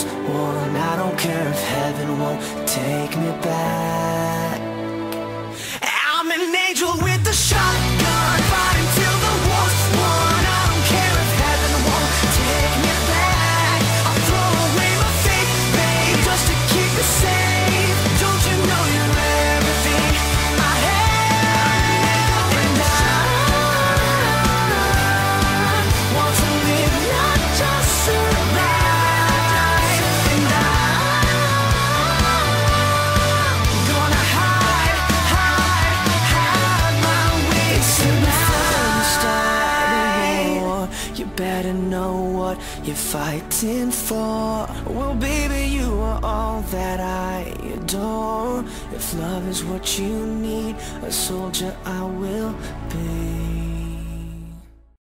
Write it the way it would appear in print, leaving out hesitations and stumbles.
was one. I don't care if heaven won't take me back. I'm an angel with a shotgun, fighting till the war's won. I don't care if heaven won't take me back. I'll throw away my faith, babe, just to keep it safe. Don't you know you're everything I have? And I want to live, not just survive. And I'm gonna hide my way tonight. You better know what you're fighting for. Well, baby, you are all that I adore. If love is what you need, a soldier I will be.